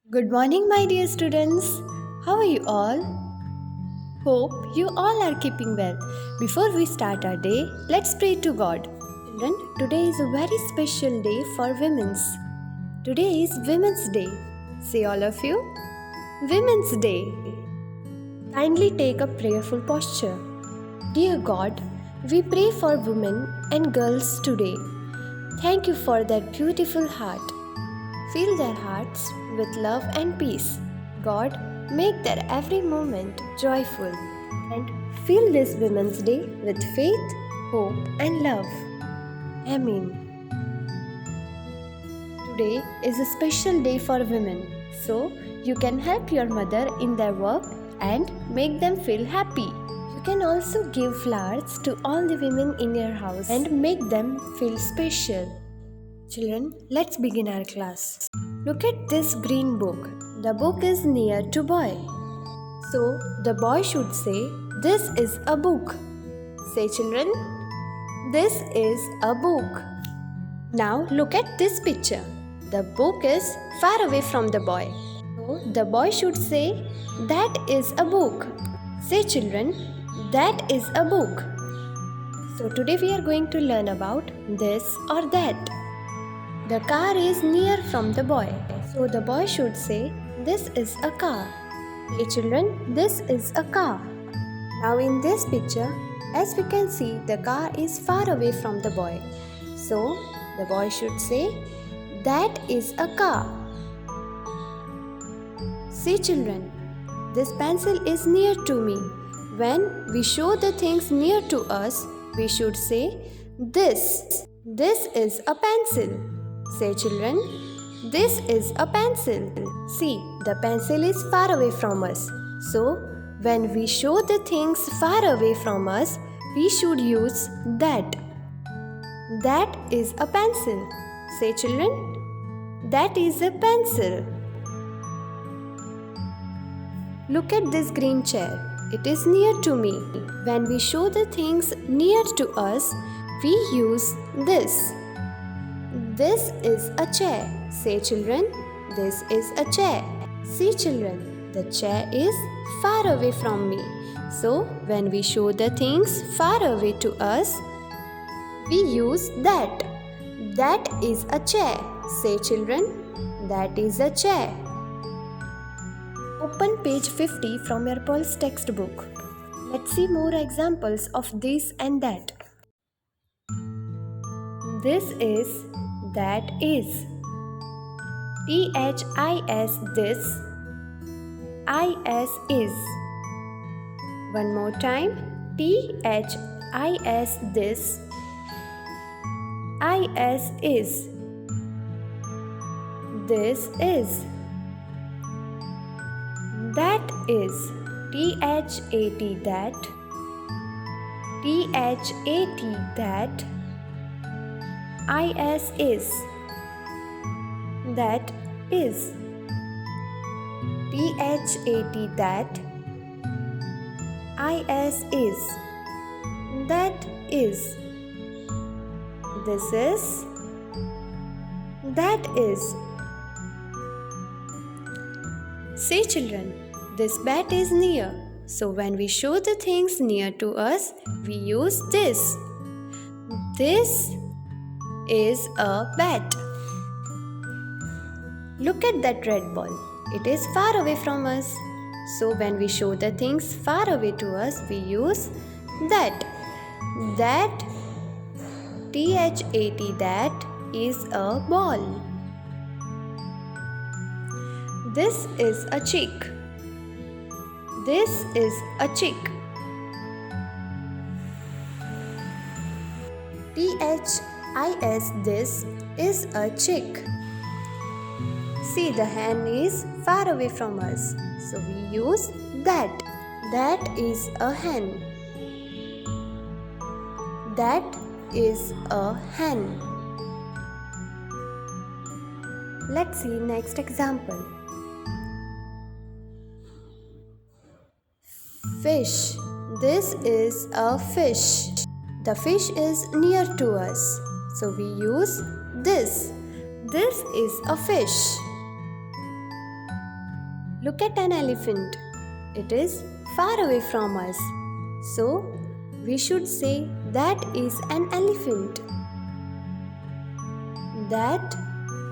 Good morning, my dear students. How are you all? Hope you all are keeping well. Before we start our day, let's pray to God. Children, today is a very special day for women's. Today is Women's Day. Say all of you, Women's Day. Kindly take a prayerful posture. Dear God, we pray for women and girls today. Thank you for their beautiful heart. Fill their hearts with love and peace. God, make their every moment joyful and fill this Women's Day with faith, hope, and love. Amen. Today is a special day for women, so you can help your mother in their work and make them feel happy. You can also give flowers to all the women in your house and make them feel special. Children, let's begin our class. Look at this green book. The book is near to boy. So the boy should say, "This is a book." Say children, "This is a book." Now look at this picture. The book is far away from the boy. So the boy should say, "That is a book." Say children, "That is a book." So today we are going to learn about this or that. The car is near from the boy. So the boy should say, "This is a car." Hey children, this is a car. Now in this picture, as we can see, the car is far away from the boy. So the boy should say, "That is a car." See children, this pencil is near to me. When we show the things near to us, we should say, "This. This is a pencil." Say children, "This is a pencil." See, the pencil is far away from us. So, when we show the things far away from us, we should use that. That is a pencil. Say children, "That is a pencil." Look at this green chair. It is near to me. When we show the things near to us, we use this. This is a chair. Say children, "This is a chair." See children, the chair is far away from me. So when we show the things far away to us, we use that. That is a chair. Say children, "That is a chair." Open page 50 from your Pearls textbook. Let's see more examples of this and that. This is, that is. THIS this, IS is. One more time. THIS this, IS is. This is. That is. THAT that. THAT that. IS is. That is. THAT that. IS is. That is. This is. That is. Say children, this bat is near. So when we show the things near to us, we use this. This is a bat. Look at that red ball. It is far away from us. So when we show the things far away to us, we use that. That, THAT that, is a ball. This is a chick. This is a chick. THIS this is a chick. See, the hen is far away from us. So we use that. That is a hen. That is a hen. Let's see next example. Fish. This is a fish. The fish is near to us. So we use this. This is a fish. Look at an elephant. It is far away from us. So, we should say that is an elephant. That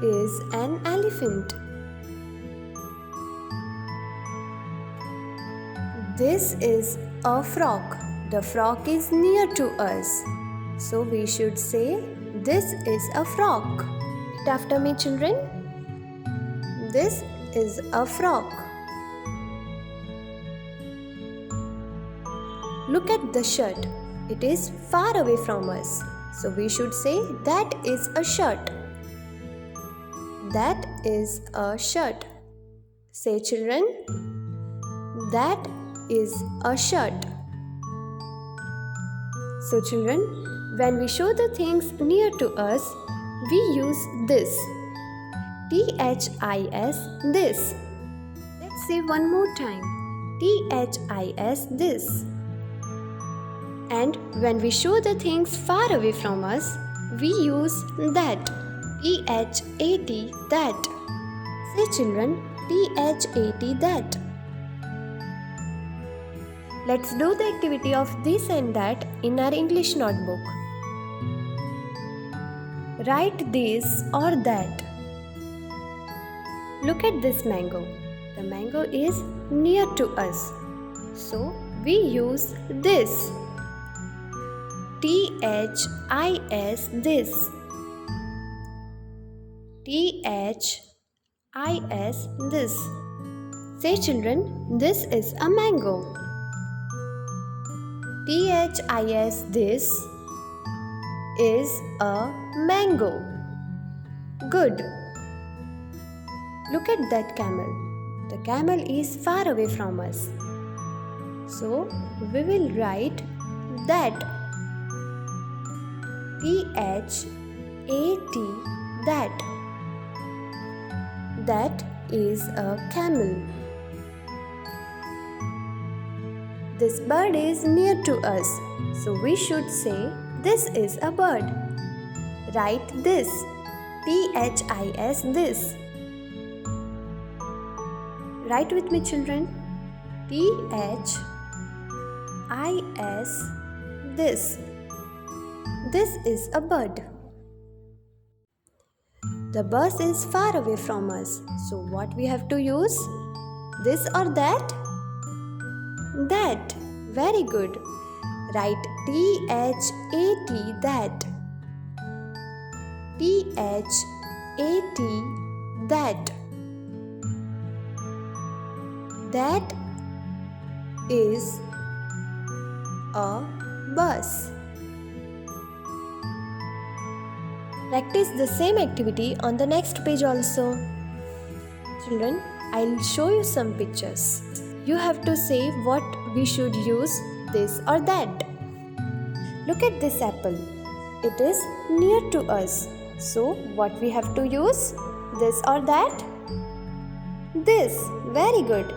is an elephant. This is a frog. The frog is near to us. So we should say this is a frog. Repeat after me, children. This is a frog. Look at the shirt. It is far away from us. So we should say that is a shirt. That is a shirt. Say, children, that is a shirt. So children, when we show the things near to us, we use this. THIS, this. Let's say one more time. THIS, this. And when we show the things far away from us, we use that. THAT, that. Say, children, THAT, that. Let's do the activity of this and that in our English notebook. Write this or that. Look at this mango. The mango is near to us. So we use this. THIS, this. THIS, this. Say, children, this is a mango. THIS, this is a mango. Good. Look at that camel. The camel is far away from us. So we will write that. THAT, that. That is a camel. This bird is near to us, so we should say this is a bird. Write this. THIS, this. Write with me, children. THIS, this. This is a bird. The bus is far away from us, so what we have to use? This or that? That. Very good. Write THAT, that. THAT, that. That is a bus. Practice the same activity on the next page also. Children, I'll show you some pictures. You have to say what we should use, this or that. Look at this apple. It is near to us. So what we have to use, this or that? This. Very good.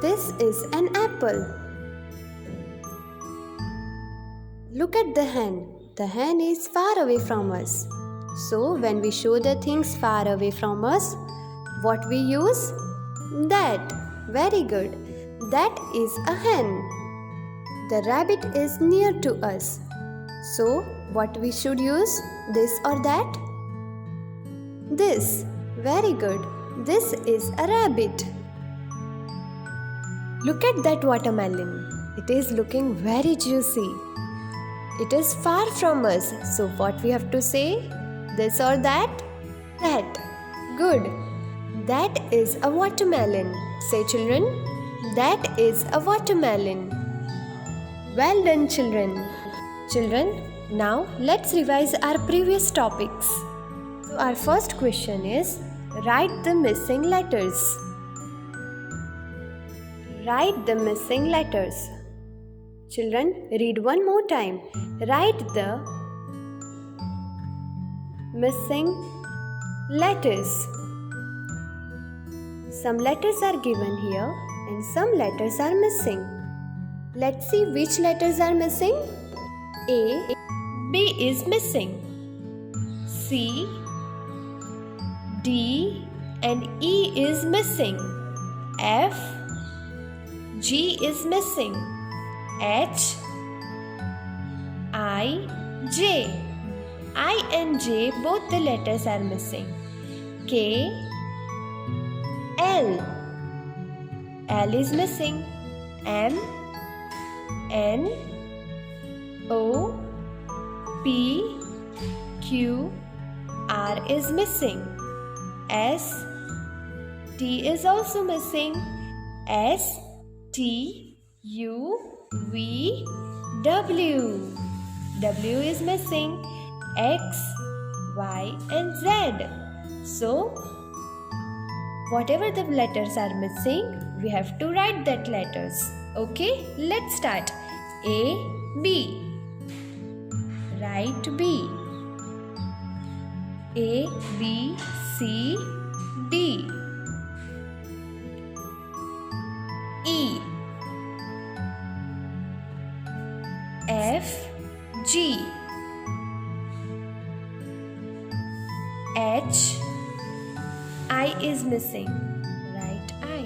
This is an apple. Look at the hen. The hen is far away from us. So when we show the things far away from us, what we use? That. Very good. That is a hen. The rabbit is near to us. So what we should use? This or that? This. Very good. This is a rabbit. Look at that watermelon. It is looking very juicy. It is far from us. So what we have to say? This or that? That. Good. That is a watermelon. Say, children, that is a watermelon. Well done, children. Children, now let's revise our previous topics. So our first question is, write the missing letters. Write the missing letters. Children, read one more time. Write the missing letters. Some letters are given here and some letters are missing. Let's see which letters are missing. A, B is missing. C, D and E is missing. F. G is missing. H. I. J. I and J, both the letters are missing. K. L. L is missing. M. N. O. P. Q. R is missing. S. T is also missing. S. T. U. V. W. W is missing. X, Y and Z. So, whatever the letters are missing, we have to write that letters. Okay, let's start. A, B. Write B. A, B, C, D. E. F, G. H. I is missing. Write I.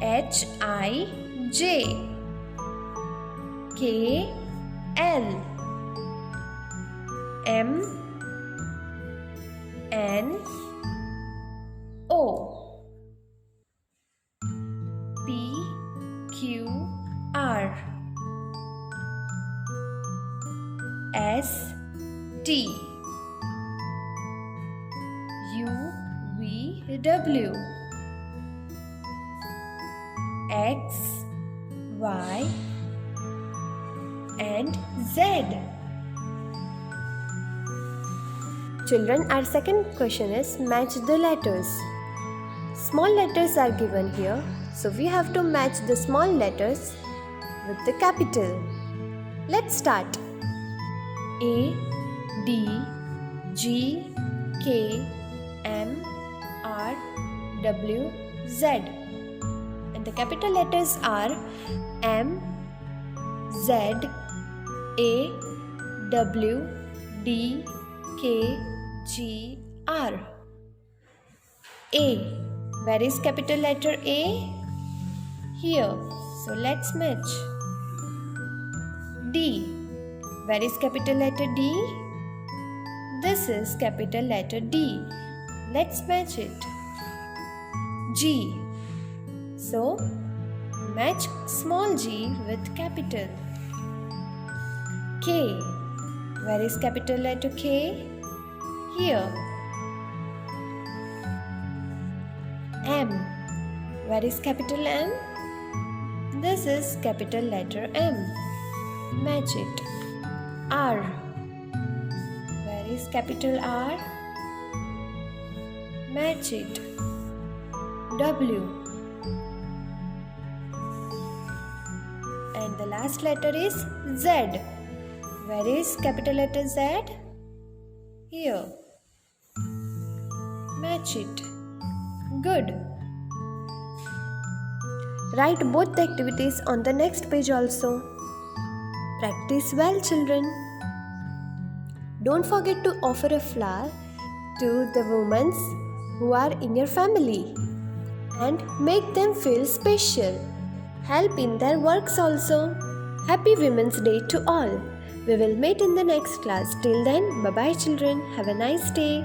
H, I, J. K, L. M, N, O. P, Q, R. S, T. U, V, W. X, Y and Z. Children, our second question is match the letters. Small letters are given here, so we have to match the small letters with the capital. Let's start. A, D, G, K, M, R, W, Z. And the capital letters are M, Z, A, W, D, K, G, R. A. Where is capital letter A? Here. So let's match. D. Where is capital letter D? This is capital letter D. Let's match it. G. So, match small g with capital. K. Where is capital letter K? Here. M. Where is capital M? This is capital letter M. Match it. R. Where is capital R? Match it. W. And the last letter is Z. Where is capital letter Z? Here. Match it. Good. Write both the activities on the next page also. Practice well, children. Don't forget to offer a flower to the women who are in your family and make them feel special. Help in their works also. Happy Women's Day to all. We will meet in the next class. Till then, bye-bye children. Have a nice day.